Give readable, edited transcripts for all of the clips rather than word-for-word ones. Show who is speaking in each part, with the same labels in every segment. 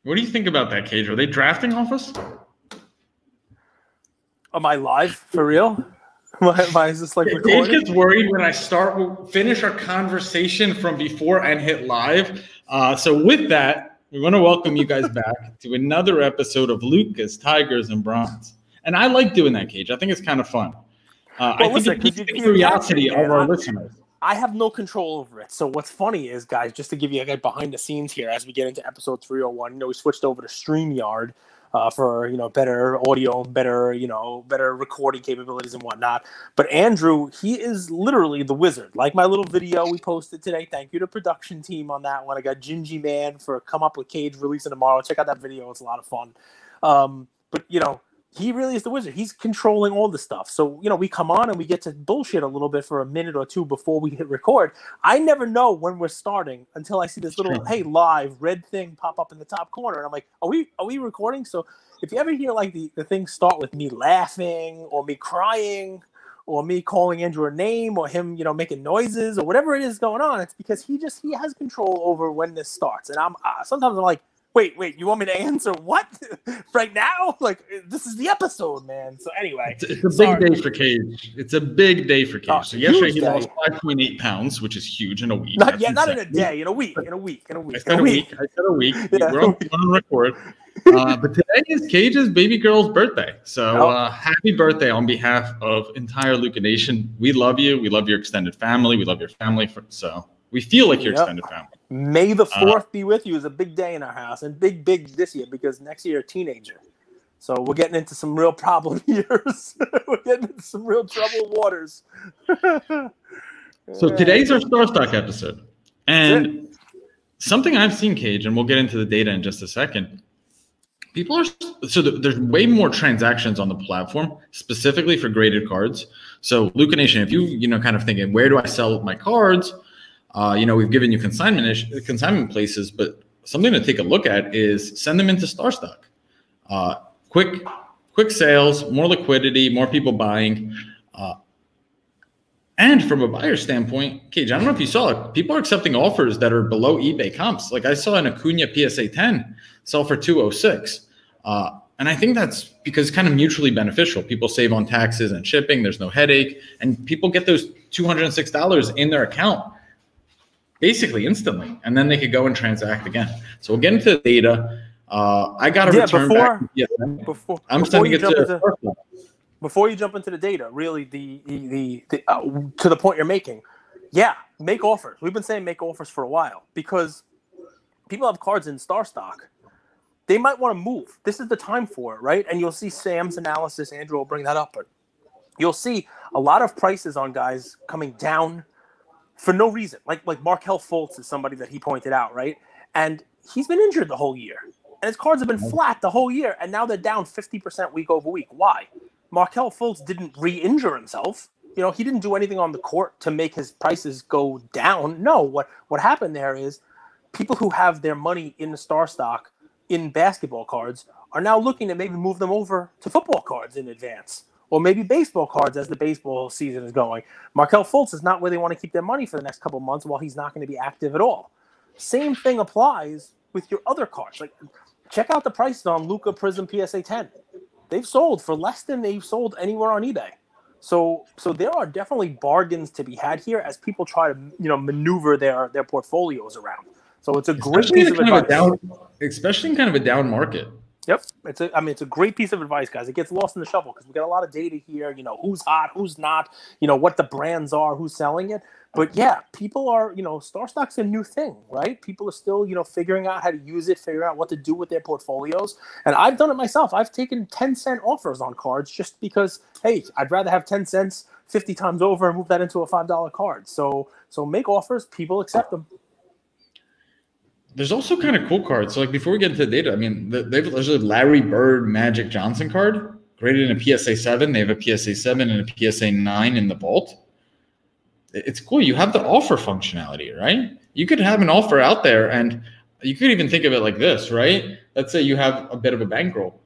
Speaker 1: What do you think about that, Cage? Are they drafting off us?
Speaker 2: Am I live for real? Is this like recording?
Speaker 1: Cage gets worried when I finish our conversation from before and hit live. So with that, we want to welcome you guys back to another episode of Lucas, Tigers, and Bronze. And I like doing that, Cage. I think it's kind of fun. I think it piques the curiosity of our listeners.
Speaker 2: I have no control over it. So what's funny is, guys, just to give you a behind the scenes here as we get into episode 301, we switched over to StreamYard for, better audio, better recording capabilities and whatnot. But Andrew, he is literally the wizard. Like my little video we posted today. Thank you to production team on that one. I got Gingy Man for Come Up With Cage releasing tomorrow. Check out that video. It's a lot of fun. But he really is the wizard. He's controlling all the stuff. So, we come on and we get to bullshit a little bit for a minute or two before we hit record. I never know when we're starting until I see this little, hey, live red thing pop up in the top corner. And I'm like, are we recording? So if you ever hear like the things start with me laughing or me crying or me calling Andrew a name or him, making noises or whatever it is going on, it's because he has control over when this starts. And sometimes I'm like, Wait, you want me to answer what? Right now? Like, this is the episode, man. So anyway.
Speaker 1: It's a big day for Cage. It's a big day for Cage. So yesterday he lost 5.8 pounds, which is huge in a week.
Speaker 2: Not in a day, in a week.
Speaker 1: I said a week. Yeah. We're on record. But today is Cage's baby girl's birthday. So happy birthday on behalf of entire Luca Nation. We love you. We love your extended family. We love your family. So we feel like your extended family.
Speaker 2: May the 4th be with you is a big day in our house, and big this year because next year a teenager. So we're getting into some real problem years. We're getting into some real troubled waters.
Speaker 1: So today's our StarStock episode. And something I've seen, Cage, and we'll get into the data in just a second. There's way more transactions on the platform, specifically for graded cards. So Luca Nation, if you kind of thinking, where do I sell my cards? We've given you consignment places, but something to take a look at is send them into StarStock. Quick sales, more liquidity, more people buying. And from a buyer standpoint, Cage, I don't know if you saw it, people are accepting offers that are below eBay comps. Like I saw an Acuna PSA 10 sell for $206. And I think that's because it's kind of mutually beneficial. People save on taxes and shipping. There's no headache. And people get those $206 in their account basically instantly, and then they could go and transact again. So we'll get into the data. I got to return back.
Speaker 2: Before you jump into the data, really the to the point you're making, make offers. We've been saying make offers for a while because people have cards in StarStock. They might want to move. This is the time for it, right? And you'll see Sam's analysis. Andrew will bring that up, but you'll see a lot of prices on guys coming down for no reason. Like Markelle Fultz is somebody that he pointed out, right? And he's been injured the whole year. And his cards have been flat the whole year. And now they're down 50% week over week. Why? Markelle Fultz didn't re-injure himself. He didn't do anything on the court to make his prices go down. No, what happened there is people who have their money in the StarStock in basketball cards are now looking to maybe move them over to football cards in advance. Or maybe baseball cards as the baseball season is going. Markelle Fultz is not where they want to keep their money for the next couple of months while he's not going to be active at all. Same thing applies with your other cards. Like, check out the prices on Luka Prism PSA 10. They've sold for less than they've sold anywhere on eBay. So there are definitely bargains to be had here as people try to maneuver their portfolios around. So it's a great piece of advice.
Speaker 1: Especially in kind of a down market.
Speaker 2: Yep. It's a great piece of advice, guys. It gets lost in the shuffle because we got a lot of data here, who's hot, who's not, what the brands are, who's selling it. But yeah, people are, StarStock's a new thing, right? People are still, figuring out how to use it, figuring out what to do with their portfolios. And I've done it myself. I've taken 10-cent offers on cards just because, hey, I'd rather have 10 cents 50 times over and move that into a $5 card. So make offers, people accept them.
Speaker 1: There's also kind of cool cards. So, before we get into the data, there's a Larry Bird Magic Johnson card graded in a PSA 7. They have a PSA 7 and a PSA 9 in the vault. It's cool. You have the offer functionality, right? You could have an offer out there, and you could even think of it like this, right? Let's say you have a bit of a bankroll.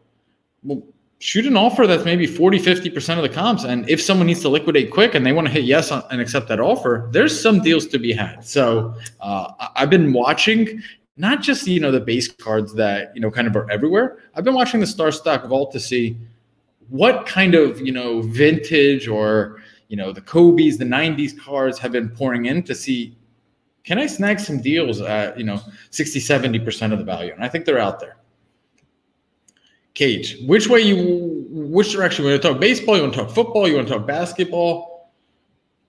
Speaker 1: Well, shoot an offer that's maybe 40-50% of the comps. And if someone needs to liquidate quick and they want to hit yes and accept that offer, there's some deals to be had. So I've been watching not just, the base cards that, kind of are everywhere. I've been watching the StarStock vault to see what kind of, vintage or, the Kobe's, the 90s cards have been pouring in to see, can I snag some deals at, 60, 70% of the value? And I think they're out there. Cage, which direction? You want to talk baseball? You want to talk football? You want to talk basketball?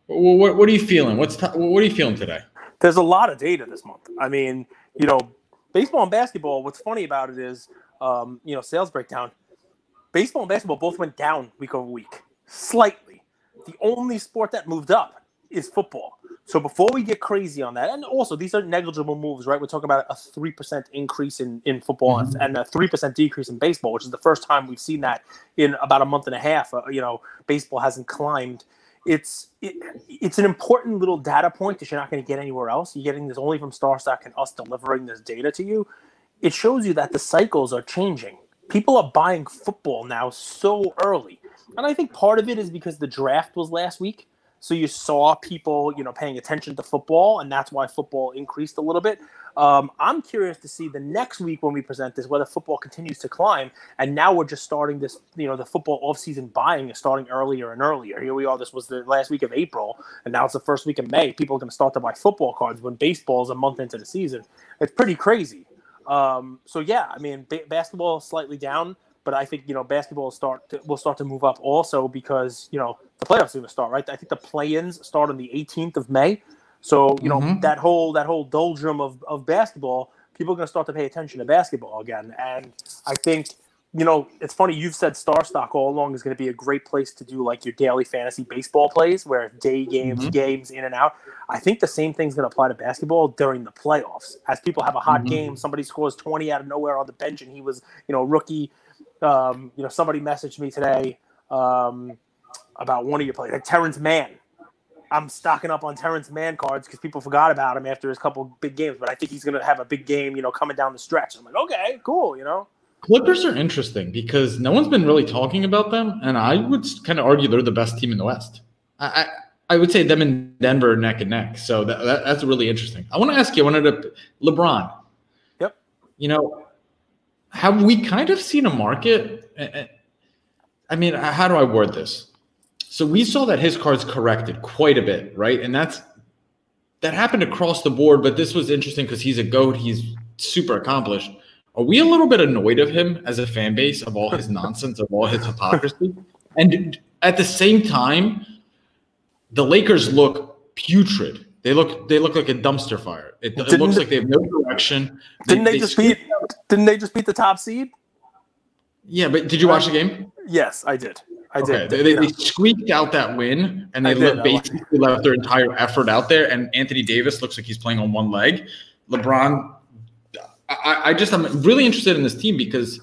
Speaker 1: What are you feeling? What are you feeling today?
Speaker 2: There's a lot of data this month. I mean, baseball and basketball, what's funny about it is, sales breakdown. Baseball and basketball both went down week over week, slightly. The only sport that moved up is football. So before we get crazy on that, and also these are negligible moves, right? We're talking about a 3% increase in football and a 3% decrease in baseball, which is the first time we've seen that in about a month and a half. Baseball hasn't climbed. It's an important little data point that you're not going to get anywhere else. You're getting this only from StarStock and us delivering this data to you. It shows you that the cycles are changing. People are buying football now so early. And I think part of it is because the draft was last week. So you saw people, paying attention to football, and that's why football increased a little bit. I'm curious to see the next week when we present this, whether football continues to climb. And now we're just starting this, the football offseason buying is starting earlier and earlier. Here we are. This was the last week of April, and now it's the first week of May. People are going to start to buy football cards when baseball is a month into the season. It's pretty crazy. Basketball is slightly down. But I think, basketball will start to move up also because, the playoffs are going to start, right? I think the play-ins start on the 18th of May. So, that whole doldrum of basketball, people are going to start to pay attention to basketball again. And I think, it's funny, you've said StarStock all along is going to be a great place to do like your daily fantasy baseball plays where day games in and out. I think the same thing's going to apply to basketball during the playoffs. As people have a hot game, somebody scores 20 out of nowhere on the bench and he was, rookie. Somebody messaged me today about one of your players, like Terrence Mann. I'm stocking up on Terrence Mann cards because people forgot about him after his couple big games, but I think he's going to have a big game, coming down the stretch. I'm like, okay, cool,
Speaker 1: Clippers are interesting because no one's been really talking about them, and I would kind of argue they're the best team in the West. I would say them and Denver are neck and neck, so that's really interesting. I want to ask you, LeBron.
Speaker 2: Yep.
Speaker 1: Have we kind of seen a market? I mean, how do I word this? So we saw that his cards corrected quite a bit, right? And that happened across the board, but this was interesting because he's a GOAT. He's super accomplished. Are we a little bit annoyed of him as a fan base of all his nonsense, of all his hypocrisy? And at the same time, the Lakers look putrid. They look like a dumpster fire. It looks like they have no direction.
Speaker 2: Didn't they just beat the top seed?
Speaker 1: Yeah, but did you watch the game?
Speaker 2: Yes, I did. I did.
Speaker 1: They squeaked out that win, and they basically left their entire effort out there. And Anthony Davis looks like he's playing on one leg. LeBron, I'm really interested in this team because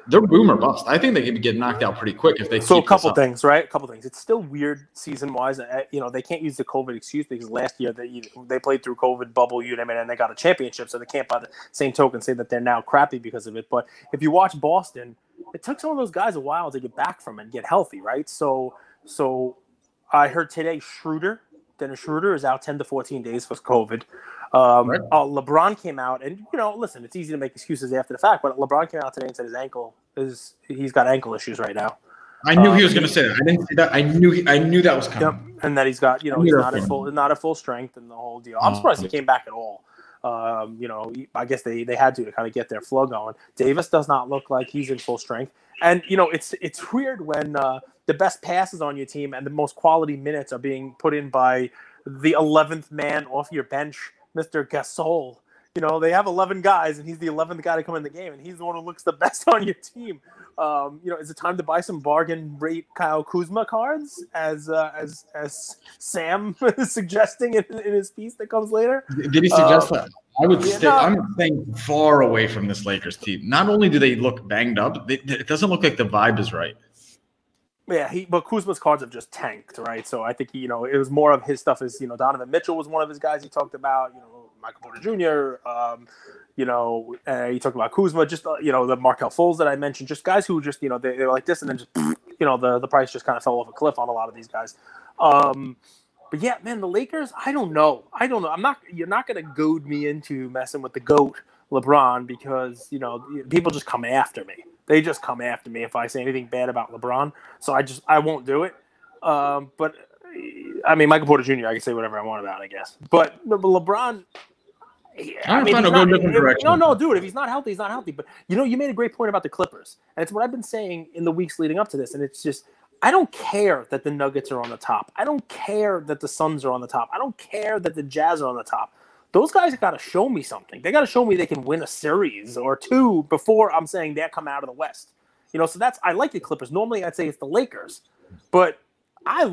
Speaker 1: they're boom or bust. I think they could get knocked out pretty quick if they.
Speaker 2: So a couple things, right? A couple things. It's still weird season-wise. They can't use the COVID excuse because last year they played through COVID bubble, and they got a championship, so they can't by the same token say that they're now crappy because of it. But if you watch Boston, it took some of those guys a while to get back from it and get healthy, right? So I heard today Dennis Schroeder is out 10 to 14 days for COVID. Right. LeBron came out and, listen, it's easy to make excuses after the fact, but LeBron came out today and said he's got ankle issues right now.
Speaker 1: I knew he was going to say that. I didn't see that. I knew that was coming.
Speaker 2: Yep. And that he's got, he's not at full strength and the whole deal. I'm surprised he came back at all. I guess they had to kind of get their flow going. Davis does not look like he's in full strength. And, it's weird when the best passes on your team and the most quality minutes are being put in by the 11th man off your bench, Mr. Gasol. They have 11 guys, and he's the 11th guy to come in the game, and he's the one who looks the best on your team. Is it time to buy some bargain rate Kyle Kuzma cards, as Sam is suggesting in his piece that comes later?
Speaker 1: Did he suggest that? I would stay. I'm staying far away from this Lakers team. Not only do they look banged up, it doesn't look like the vibe is right.
Speaker 2: Yeah, but Kuzma's cards have just tanked, right? So I think it was more of his stuff. Is Donovan Mitchell was one of his guys he talked about. Michael Porter Jr. He talked about Kuzma, just the Markelle Fultz that I mentioned, just guys who just they were like this, and then just the price just kind of fell off a cliff on a lot of these guys. But yeah, man, the Lakers, I don't know. You're not gonna goad me into messing with the GOAT LeBron because, people just come after me. They just come after me if I say anything bad about LeBron. So I won't do it. But I mean, Michael Porter Jr., I can say whatever I want about, I guess. But LeBron,
Speaker 1: I'm trying to go a different direction.
Speaker 2: No, dude, if he's not healthy, he's not healthy. But, you made a great point about the Clippers. And it's what I've been saying in the weeks leading up to this. And it's just, I don't care that the Nuggets are on the top. I don't care that the Suns are on the top. I don't care that the Jazz are on the top. Those guys got to show me something. They got to show me they can win a series or two before I'm saying they come out of the West. So I like the Clippers. Normally I'd say it's the Lakers. But are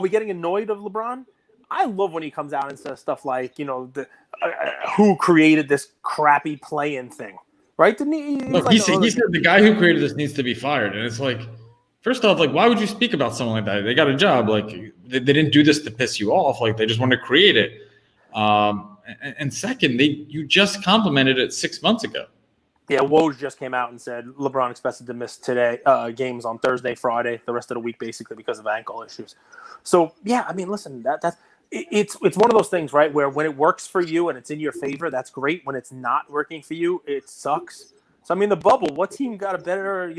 Speaker 2: we getting annoyed of LeBron? I love when he comes out and says stuff like, who created this crappy play-in thing, right? Didn't he?
Speaker 1: He said the guy who created this needs to be fired. And it's like, first off, why would you speak about someone like that? They got a job. They didn't do this to piss you off. They just want to create it. And second, you just complimented it 6 months ago.
Speaker 2: Yeah, Woj just came out and said LeBron expected to miss games on Thursday, Friday, the rest of the week, basically because of ankle issues. So yeah, I mean, listen, it's one of those things, right? Where when it works for you and it's in your favor, that's great. When it's not working for you, it sucks. So I mean, the bubble. What team got a better?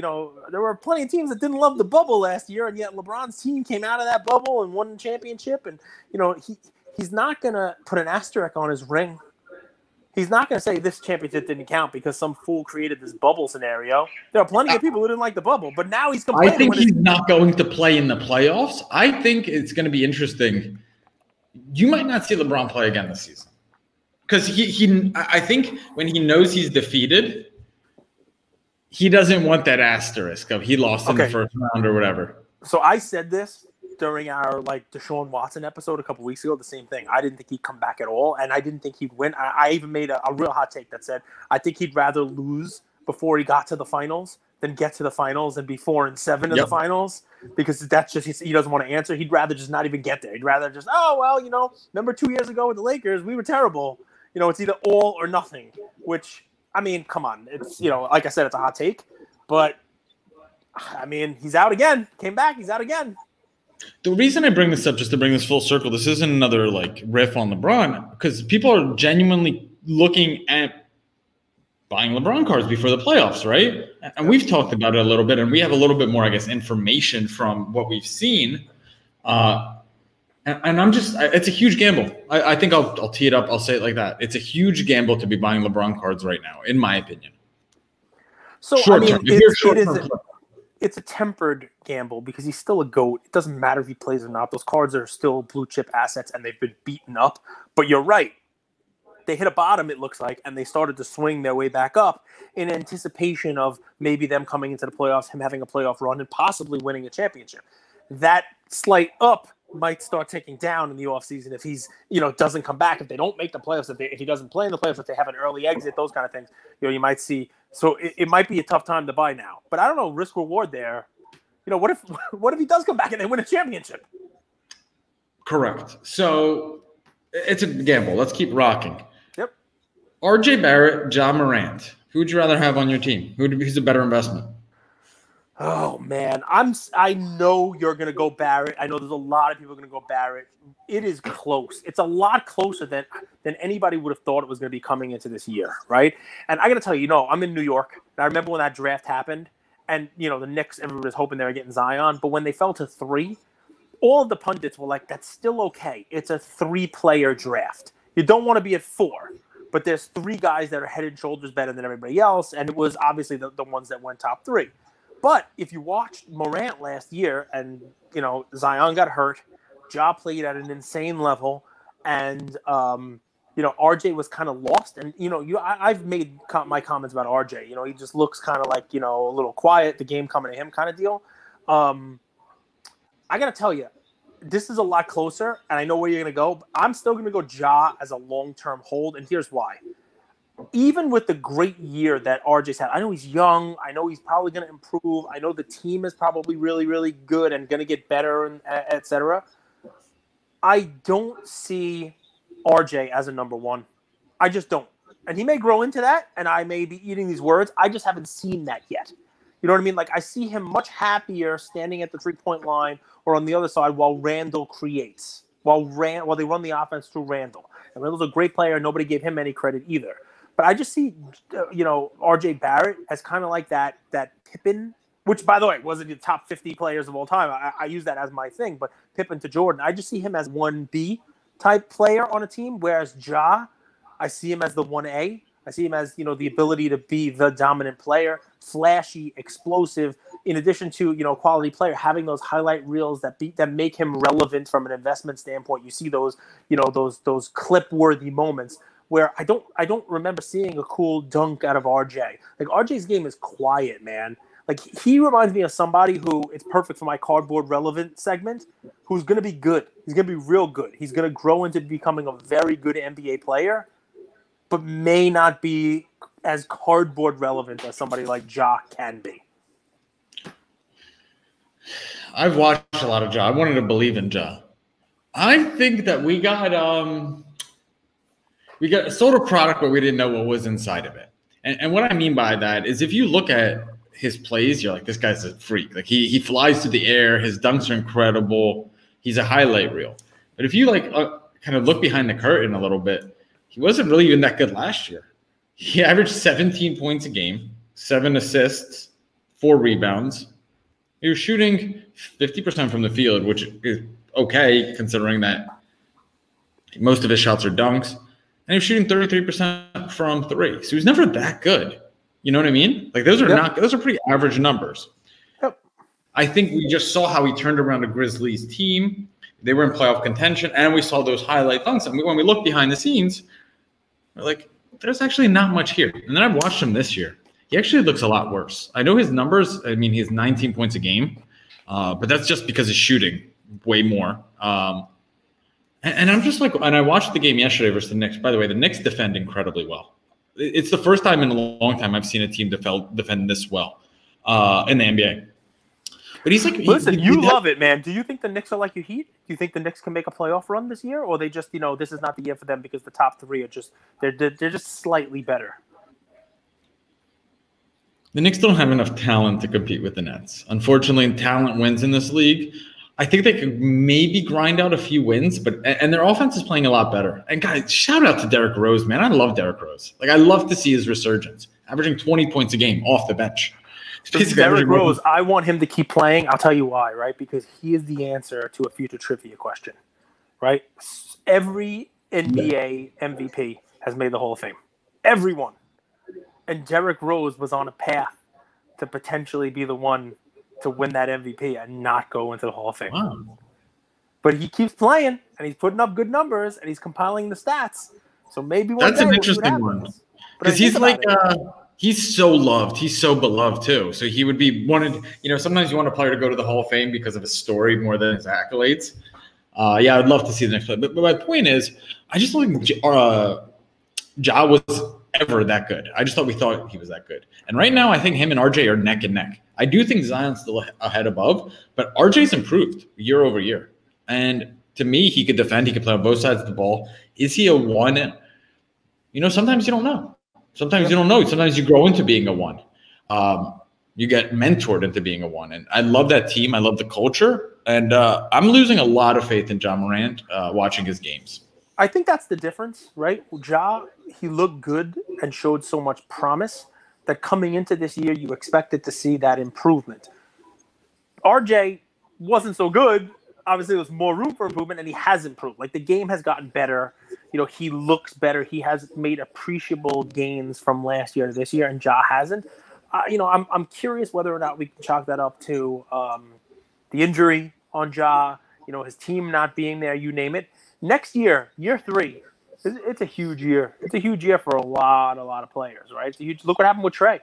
Speaker 2: There were plenty of teams that didn't love the bubble last year, and yet LeBron's team came out of that bubble and won the championship. And he's not gonna put an asterisk on his ring. He's not going to say this championship didn't count because some fool created this bubble scenario. There are plenty of people who didn't like the bubble, but now he's complaining.
Speaker 1: I think he's not going to play in the playoffs. I think it's going to be interesting. You might not see LeBron play again this season because I think when he knows he's defeated, he doesn't want that asterisk of he lost in the first round or whatever.
Speaker 2: So I said this during our Deshaun Watson episode a couple weeks ago, the same thing. I didn't think he'd come back at all, and I didn't think he'd win. I even made a real hot take that said I think he'd rather lose before he got to the finals than get to the finals and be 4-7 in the finals, because that's just he doesn't want to answer. He'd rather just not even get there. He'd rather just, remember 2 years ago with the Lakers, we were terrible. It's either all or nothing, which, I mean, come on. It's, like I said, it's a hot take, but I mean, he's out again. Came back, he's out again.
Speaker 1: The reason I bring this up, just to bring this full circle, this isn't another riff on LeBron, because people are genuinely looking at buying LeBron cards before the playoffs, right? And we've talked about it a little bit, and we have a little bit more, I guess, information from what we've seen. And I'm just, it's a huge gamble. I think I'll tee it up. I'll say it like that. It's a huge gamble to be buying LeBron cards right now, in my opinion.
Speaker 2: So, it's a tempered gamble because he's still a GOAT. It doesn't matter if he plays or not. Those cards are still blue chip assets and they've been beaten up. But you're right. They hit a bottom, it looks like, and they started to swing their way back up in anticipation of maybe them coming into the playoffs, him having a playoff run, and possibly winning a championship. That slight up might start ticking down in the offseason if he's, doesn't come back, if they don't make the playoffs, if he doesn't play in the playoffs, if they have an early exit, those kind of things, you might see. So it might be a tough time to buy now. But I don't know, risk reward there. What if he does come back and they win a championship?
Speaker 1: Correct. So it's a gamble. Let's keep rocking.
Speaker 2: Yep.
Speaker 1: RJ Barrett, Ja Morant. Who would you rather have on your team? Who's a better investment?
Speaker 2: Oh man, I know you're gonna go Barrett. I know there's a lot of people gonna go Barrett. It is close. It's a lot closer than anybody would have thought it was gonna be coming into this year, right? And I gotta tell you, I'm in New York. And I remember when that draft happened, and the Knicks, everybody was hoping they were getting Zion, but when they fell to 3, all of the pundits were like, "That's still okay. It's a 3-player draft. You don't want to be at 4." But there's 3 guys that are head and shoulders better than everybody else, and it was obviously the ones that went top 3. But if you watched Morant last year and, Zion got hurt, Ja played at an insane level, and, RJ was kind of lost. And, I've made my comments about RJ. He just looks kind of like, a little quiet, the game coming to him kind of deal. I got to tell you, this is a lot closer, and I know where you're going to go. But I'm still going to go Ja as a long-term hold, and here's why. Even with the great year that RJ's had, I know he's young. I know he's probably going to improve. I know the team is probably really, really good and going to get better, and et cetera. I don't see RJ as a number 1. I just don't. And he may grow into that, and I may be eating these words. I just haven't seen that yet. You know what I mean? I see him much happier standing at the 3-point line or on the other side while Randall creates, while they run the offense through Randall. And Randall's a great player. Nobody gave him any credit either. But I just see, R.J. Barrett as kind of like that Pippen, which, by the way, wasn't the top 50 players of all time. I use that as my thing, but Pippen to Jordan, I just see him as 1B type player on a team, whereas Ja, I see him as the 1A. I see him as, the ability to be the dominant player, flashy, explosive, in addition to, quality player, having those highlight reels that make him relevant from an investment standpoint. You see those, those clip-worthy moments where I don't remember seeing a cool dunk out of RJ. Like, RJ's game is quiet, man. Like, he reminds me of somebody who, it's perfect for my cardboard relevant segment, who's going to be good. He's going to be real good. He's going to grow into becoming a very good NBA player, but may not be as cardboard relevant as somebody like Ja can be.
Speaker 1: I've watched a lot of Ja. I wanted to believe in Ja. I think that we got a sort of product, but we didn't know what was inside of it. And what I mean by that is if you look at his plays, you're like, this guy's a freak. Like he flies through the air. His dunks are incredible. He's a highlight reel. But if you kind of look behind the curtain a little bit, he wasn't really even that good last year. He averaged 17 points a game, 7 assists, 4 rebounds. He was shooting 50% from the field, which is okay considering that most of his shots are dunks. And he was shooting 33% from 3. So he was never that good. You know what I mean? Like those are pretty average numbers.
Speaker 2: Yep.
Speaker 1: I think we just saw how he turned around the Grizzlies team. They were in playoff contention, and we saw those highlight dunks. And when we look behind the scenes, we're like, there's actually not much here. And then I've watched him this year. He actually looks a lot worse. I know his numbers. I mean, he has 19 points a game, but that's just because he's shooting way more. And I'm just like, and I watched the game yesterday versus the Knicks. By the way, the Knicks defend incredibly well. It's the first time in a long time I've seen a team defend this well in the NBA. But he's like,
Speaker 2: listen, you love it, man. Do you think the Knicks are like your Heat? Do you think the Knicks can make a playoff run this year, or they just, this is not the year for them because the top 3 are just they're just slightly better?
Speaker 1: The Knicks don't have enough talent to compete with the Nets. Unfortunately, talent wins in this league. I think they could maybe grind out a few wins, and their offense is playing a lot better. And guys, shout out to Derrick Rose, man. I love Derrick Rose. Like, I love to see his resurgence, averaging 20 points a game off the bench.
Speaker 2: Derrick Rose, I want him to keep playing. I'll tell you why, right? Because he is the answer to a future trivia question, right? Every NBA MVP has made the Hall of Fame. Everyone. And Derrick Rose was on a path to potentially be the one to win that MVP and not go into the Hall of Fame.
Speaker 1: Wow.
Speaker 2: But he keeps playing, and he's putting up good numbers, and he's compiling the stats. So maybe one
Speaker 1: that's
Speaker 2: day
Speaker 1: an
Speaker 2: we'll see what
Speaker 1: interesting one.
Speaker 2: happens.
Speaker 1: Because he's like he's so loved. He's so beloved, too. So he would be wanted – sometimes you want a player to go to the Hall of Fame because of his story more than his accolades. Yeah, I'd love to see the next play. But my point is, I just don't think Ja was ever that good. I just thought we thought he was that good. And right now, I think him and RJ are neck and neck. I do think Zion's still ahead above, but RJ's improved year over year. And to me, he could defend. He could play on both sides of the ball. Is he a 1? Sometimes you don't know. Sometimes you don't know. Sometimes you grow into being a 1. You get mentored into being a 1. And I love that team. I love the culture. And I'm losing a lot of faith in Ja Morant watching his games.
Speaker 2: I think that's the difference, right? Ja, he looked good and showed so much promise that coming into this year, you expected to see that improvement. RJ wasn't so good. Obviously, there's more room for improvement, and he has improved. Like, the game has gotten better. He looks better. He has made appreciable gains from last year to this year, and Ja hasn't. I'm curious whether or not we can chalk that up to the injury on Ja, his team not being there, you name it. Next year, year 3, it's a huge year. It's a huge year for a lot of players, right? It's a huge. Look what happened with Trey.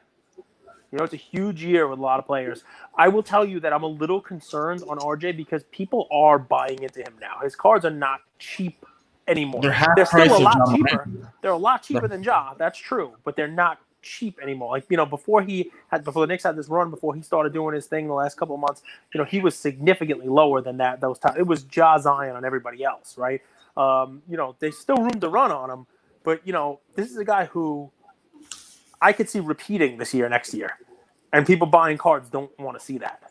Speaker 2: It's a huge year with a lot of players. I will tell you that I'm a little concerned on RJ because people are buying into him now. His cards are not cheap anymore. They're still a lot cheaper. They're a lot cheaper than Ja. That's true, but they're not cheap anymore. Like, before the Knicks had this run, before he started doing his thing the last couple of months, he was significantly lower than that. Those times it was Ja, Zion, and everybody else, right? There's still room to run on him, but this is a guy who I could see repeating this year, next year, and people buying cards don't want to see that.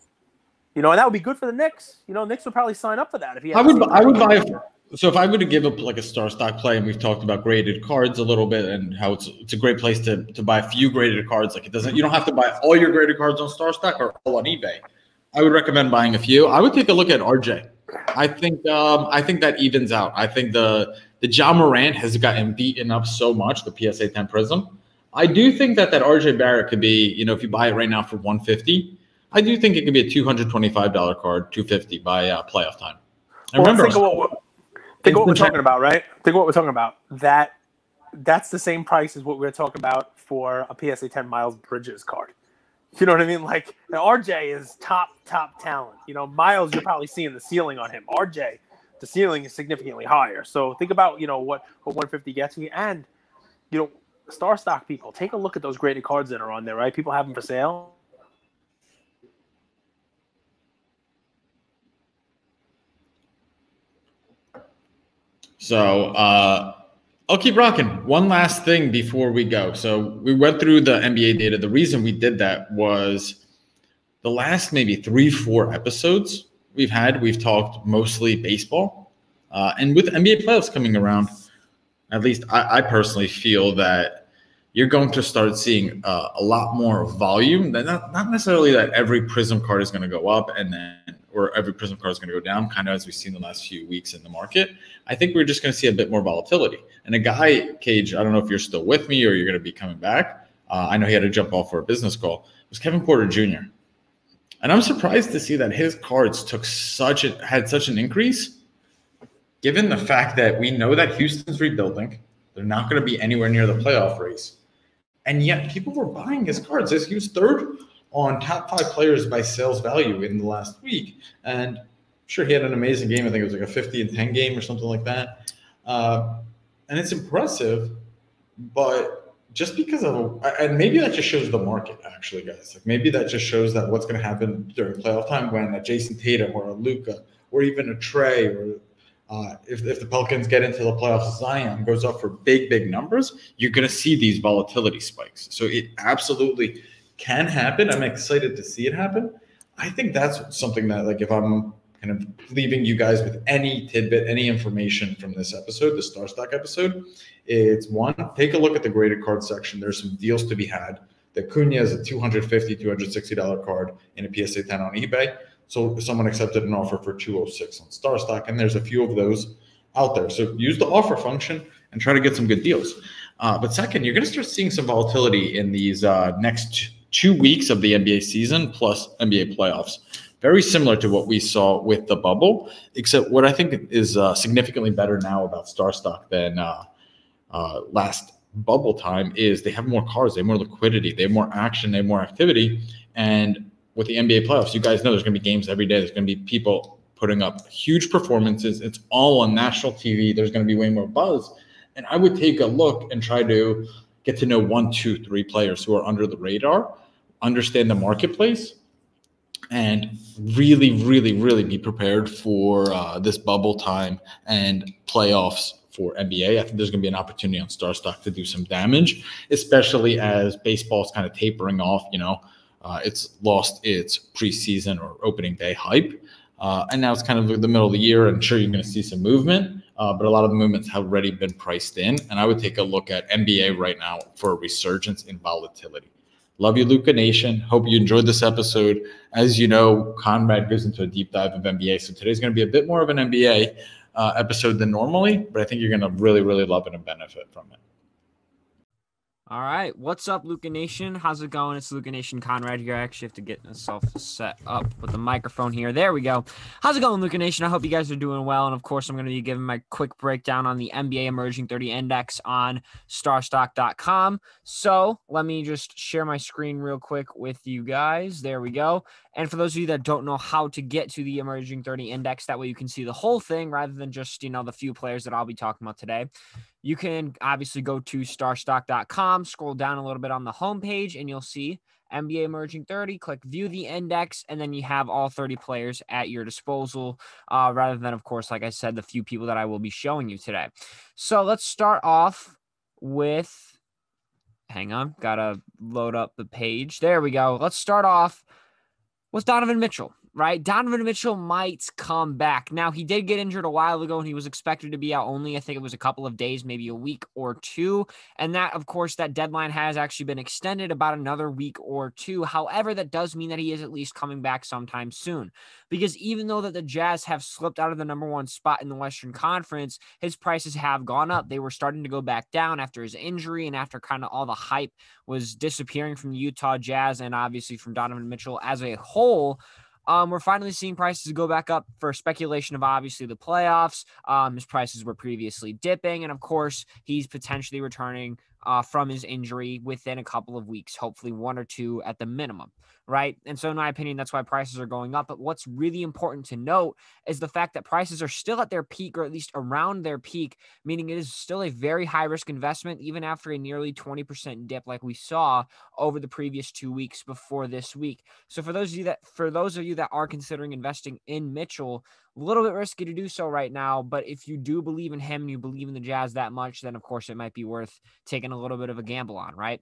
Speaker 2: And that would be good for the Knicks. Knicks would probably sign up for that if he.
Speaker 1: I would So if I were to give up like a StarStock play, and we've talked about graded cards a little bit and how it's a great place to buy a few graded cards. Like you don't have to buy all your graded cards on StarStock or all on eBay. I would recommend buying a few. I would take a look at RJ. I think that evens out. I think the Ja Morant has gotten beaten up so much, the PSA 10 Prism. I do think that RJ Barrett could be, if you buy it right now for $150, I do think it could be a $225 card, $250 by playoff time. And
Speaker 2: well,
Speaker 1: remember,
Speaker 2: think of what we're talking about, right? Think of what we're talking about. That's the same price as what we're talking about for a PSA 10 Miles Bridges card. You know what I mean? Like, RJ is top talent. Miles, you're probably seeing the ceiling on him. RJ, the ceiling is significantly higher. So think about, what 150 gets me. And, StarStock people, take a look at those graded cards that are on there, right? People have them for sale.
Speaker 1: So I'll keep rocking. One last thing before we go. So we went through the NBA data. The reason we did that was the last maybe 3-4 episodes we've talked mostly baseball. And with NBA playoffs coming around, at least I personally feel that you're going to start seeing a lot more volume. Not necessarily that every Prism card is going to go up or every Prism card is going to go down, kind of as we've seen the last few weeks in the market. I think we're just going to see a bit more volatility. And a guy, Cage, I don't know if you're still with me or you're going to be coming back. I know he had to jump off for a business call. It was Kevin Porter Jr. And I'm surprised to see that his cards had such an increase, given the fact that we know that Houston's rebuilding. They're not going to be anywhere near the playoff race. And yet people were buying his cards. He was third on top 5 players by sales value in the last week. And sure, he had an amazing game. I think it was like a 50-10 game or something like that. And it's impressive, but just because and maybe that just shows the market, actually, guys. Like maybe that just shows that what's going to happen during playoff time when a Jason Tatum or a Luka or even a Trey or if the Pelicans get into the playoffs, Zion goes up for big numbers, you're going to see these volatility spikes. So it absolutely can happen. I'm excited to see it happen. I think that's something that, like, if I'm kind of leaving you guys with any tidbit, any information from this episode, the StarStock episode, it's one, take a look at the graded card section. There's some deals to be had. The Cunha is a $250, $260 card in a PSA 10 on eBay. So someone accepted an offer for $206 on StarStock, and there's a few of those out there. So use the offer function and try to get some good deals. But second, you're going to start seeing some volatility in these next 2 weeks of the NBA season plus NBA playoffs. Very similar to what we saw with the bubble, except what I think is significantly better now about StarStock than last bubble time is they have more cards, they have more liquidity, they have more action, they have more activity. And with the NBA playoffs, you guys know there's going to be games every day. There's going to be people putting up huge performances. It's all on national TV. There's going to be way more buzz. And I would take a look and try to get to know 1, 2, 3 players who are under the radar, understand the marketplace, and really be prepared for this bubble time and playoffs for NBA. I think there's going to be an opportunity on StarStock to do some damage, especially as baseball is kind of tapering off, it's lost its preseason or opening day hype. And now it's kind of the middle of the year, and sure, you're going to see some movement, but a lot of the movements have already been priced in. And I would take a look at NBA right now for a resurgence in volatility. Love you, Luca Nation. Hope you enjoyed this episode. As you know, Conrad goes into a deep dive of NBA. So today's going to be a bit more of an NBA episode than normally, but I think you're going to really love it and benefit from it.
Speaker 3: All right. What's up, Luca Nation? How's it going? It's Luca Nation Conrad here. I actually have to get myself set up with the microphone here. There we go. How's it going, Luca Nation? I hope you guys are doing well. And of course, I'm going to be giving my quick breakdown on the NBA Emerging 30 Index on StarStock.com. So let me just share my screen real quick with you guys. There we go. And for those of you that don't know how to get to the Emerging 30 Index, that way you can see the whole thing rather than just, the few players that I'll be talking about today. You can obviously go to starstock.com, scroll down a little bit on the homepage, and you'll see NBA Emerging 30. Click View the Index, and then you have all 30 players at your disposal, rather than, of course, like I said, the few people that I will be showing you today. So let's start off with – hang on, got to load up the page. There we go. Let's start off with Donovan Mitchell. right? Donovan Mitchell might come back. Now, he did get injured a while ago, and he was expected to be out only, I think it was a couple of days, maybe a week or two. And that, of course, that deadline has actually been extended about another week or two. However, that does mean that he is at least coming back sometime soon. Because even though that the Jazz have slipped out of the number one spot in the Western Conference, his prices have gone up. They were starting to go back down after his injury and after kind of all the hype was disappearing from the Utah Jazz and obviously from Donovan Mitchell as a whole. We're finally seeing prices go back up for speculation of obviously the playoffs. His prices were previously dipping, and of course, he's potentially returning from his injury within a couple of weeks, hopefully 1 or 2 at the minimum, right? And so in my opinion, that's why prices are going up. But what's really important to note is the fact that prices are still at their peak, or at least around their peak, meaning it is still a very high risk investment, even after a nearly 20% dip like we saw over the previous 2 weeks before this week. So for those of you that are considering investing in Mitchell, a little bit risky to do so right now, but if you do believe in him and you believe in the Jazz that much, then of course it might be worth taking a little bit of a gamble on, right?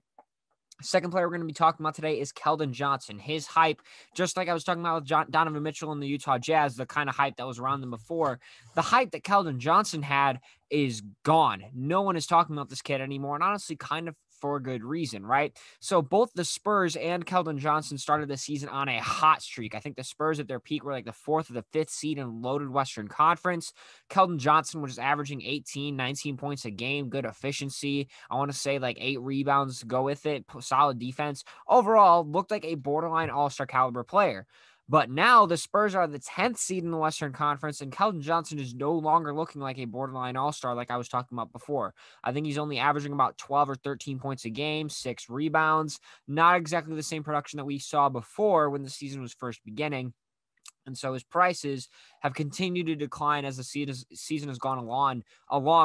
Speaker 3: Second player we're going to be talking about today is Kelden Johnson. His hype, just like I was talking about with Donovan Mitchell and the Utah Jazz, the kind of hype that was around them before, the hype that Kelden Johnson had is gone. No one is talking about this kid anymore, and honestly kind of for good reason, right? So both the Spurs and Kelden Johnson started the season on a hot streak. I think the Spurs at their peak were like the 4th or the 5th seed in loaded Western Conference. Kelden Johnson was averaging 18, 19 points a game, good efficiency. I want to say like 8 rebounds to go with it, solid defense. Overall, looked like a borderline all-star caliber player. But now the Spurs are the 10th seed in the Western Conference, and Kelden Johnson is no longer looking like a borderline all-star like I was talking about before. I think he's only averaging about 12 or 13 points a game, 6 rebounds. Not exactly the same production that we saw before when the season was first beginning. And so his prices have continued to decline as the season has gone along,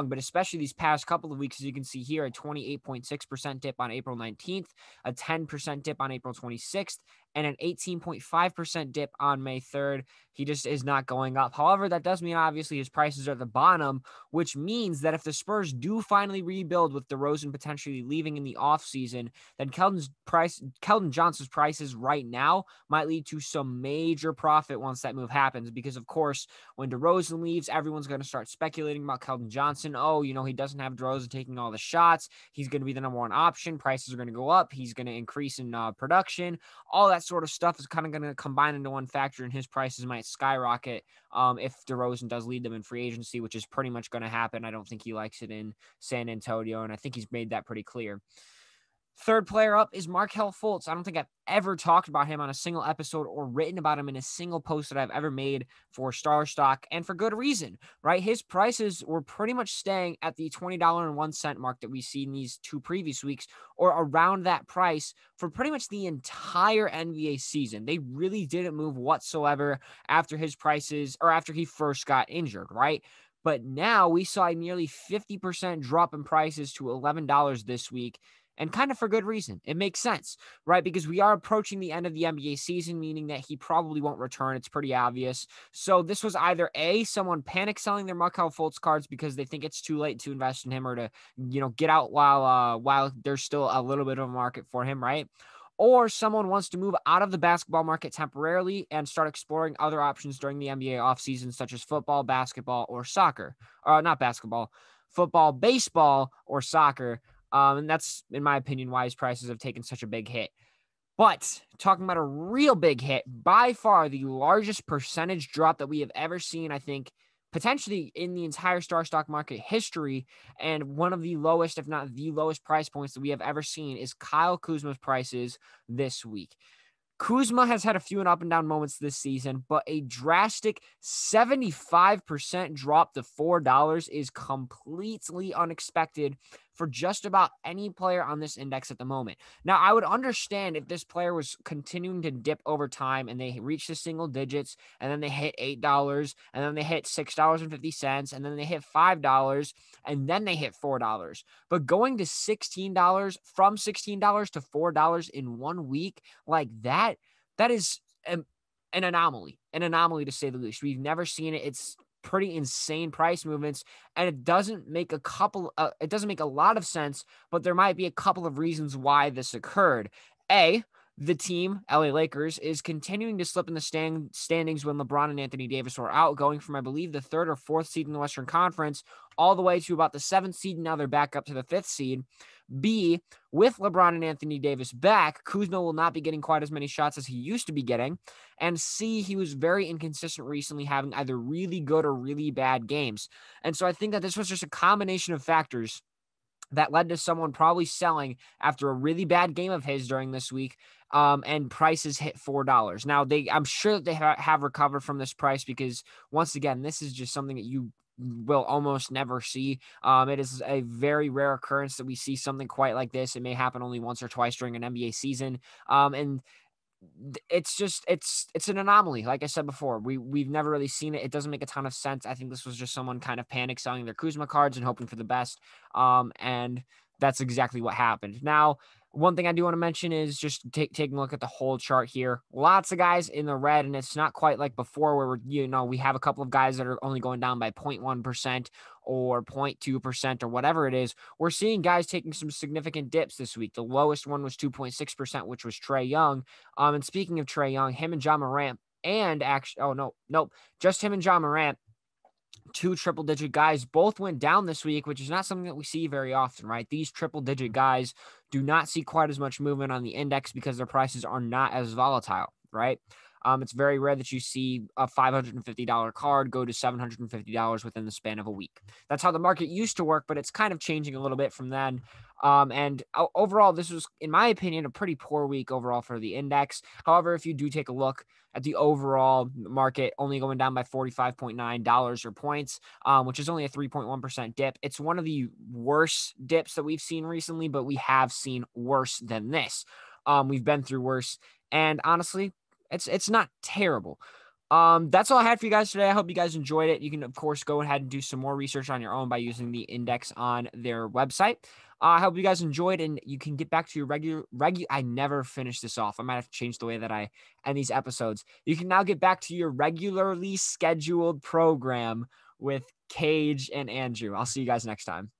Speaker 3: but especially these past couple of weeks, as you can see here, a 28.6% dip on April 19th, a 10% dip on April 26th, and an 18.5% dip on May 3rd. He just is not going up. However, that does mean obviously his prices are at the bottom, which means that if the Spurs do finally rebuild with DeRozan potentially leaving in the offseason, then Kelden Johnson's prices right now might lead to some major profit once that move happens. Because of course, when DeRozan leaves, everyone's going to start speculating about Kelden Johnson. Oh, he doesn't have DeRozan taking all the shots. He's going to be the number one option. Prices are going to go up. He's going to increase in production. All that sort of stuff is kind of going to combine into one factor, and his prices might skyrocket if DeRozan does lead them in free agency, which is pretty much going to happen. I don't think he likes it in San Antonio, and I think he's made that pretty clear. Third player up is Markelle Fultz. I don't think I've ever talked about him on a single episode or written about him in a single post that I've ever made for StarStock, and for good reason, right? His prices were pretty much staying at the $20.01 mark that we see in these 2 previous weeks, or around that price for pretty much the entire NBA season. They really didn't move whatsoever after his prices, or after he first got injured, right? But now we saw a nearly 50% drop in prices to $11 this week. And kind of for good reason. It makes sense, right? Because we are approaching the end of the NBA season, meaning that he probably won't return. It's pretty obvious. So this was either A, someone panic selling their Markelle Fultz cards because they think it's too late to invest in him, or to, get out while there's still a little bit of a market for him, right? Or someone wants to move out of the basketball market temporarily and start exploring other options during the NBA offseason, such as football, basketball, or soccer. Not basketball, football, baseball, or soccer. And that's, in my opinion, why his prices have taken such a big hit. But talking about a real big hit, by far the largest percentage drop that we have ever seen, I think, potentially in the entire StarStock market history, and one of the lowest, if not the lowest price points that we have ever seen, is Kyle Kuzma's prices this week. Kuzma has had a few up and down moments this season, but a drastic 75% drop to $4 is completely unexpected for just about any player on this index at the moment. Now, I would understand if this player was continuing to dip over time and they reach the single digits, and then they hit $8, and then they hit $6.50, and then they hit $5, and then they hit $4. But going to $16, from $16 to $4 in 1 week like that is an anomaly to say the least. We've never seen it. It's pretty insane price movements, and it doesn't make a lot of sense, but there might be a couple of reasons why this occurred. A, the team, LA Lakers, is continuing to slip in the standings when LeBron and Anthony Davis were out, going from, I believe, the 3rd or 4th seed in the Western Conference all the way to about the 7th seed. Now they're back up to the 5th seed. B, with LeBron and Anthony Davis back, Kuzma will not be getting quite as many shots as he used to be getting. And C, he was very inconsistent recently, having either really good or really bad games. And so I think that this was just a combination of factors that led to someone probably selling after a really bad game of his during this week, and prices hit $4. Now, I'm sure that they have recovered from this price because, once again, this is just something that you will almost never see. It is a very rare occurrence that we see something quite like this. It may happen only once or twice during an NBA season, and it's an anomaly. Like I said before, we've never really seen it. It doesn't make a ton of sense. I think this was just someone kind of panic selling their Kuzma cards and hoping for the best. And that's exactly what happened. Now, one thing I do want to mention is just taking a look at the whole chart here. Lots of guys in the red, and it's not quite like before where we have a couple of guys that are only going down by 0.1% or 0.2% or whatever it is. We're seeing guys taking some significant dips this week. The lowest one was 2.6%, which was Trae Young. And speaking of Trae Young, him and John Morant, and actually, just him and John Morant, 2 triple-digit guys, both went down this week, which is not something that we see very often, right? These triple-digit guys do not see quite as much movement on the index because their prices are not as volatile, right? It's very rare that you see a $550 card go to $750 within the span of a week. That's how the market used to work, but it's kind of changing a little bit from then. And overall, this was, in my opinion, a pretty poor week overall for the index. However, if you do take a look at the overall market, only going down by $45.9 or points, which is only a 3.1% dip. It's one of the worst dips that we've seen recently, but we have seen worse than this. We've been through worse. And honestly, it's not terrible. That's all I had for you guys today. I hope you guys enjoyed it. You can, of course, go ahead and do some more research on your own by using the index on their website. I hope you guys enjoyed, and you can get back to your regular. I never finish this off. I might have to change the way that I end these episodes. You can now get back to your regularly scheduled program with Cage and Andrew. I'll see you guys next time.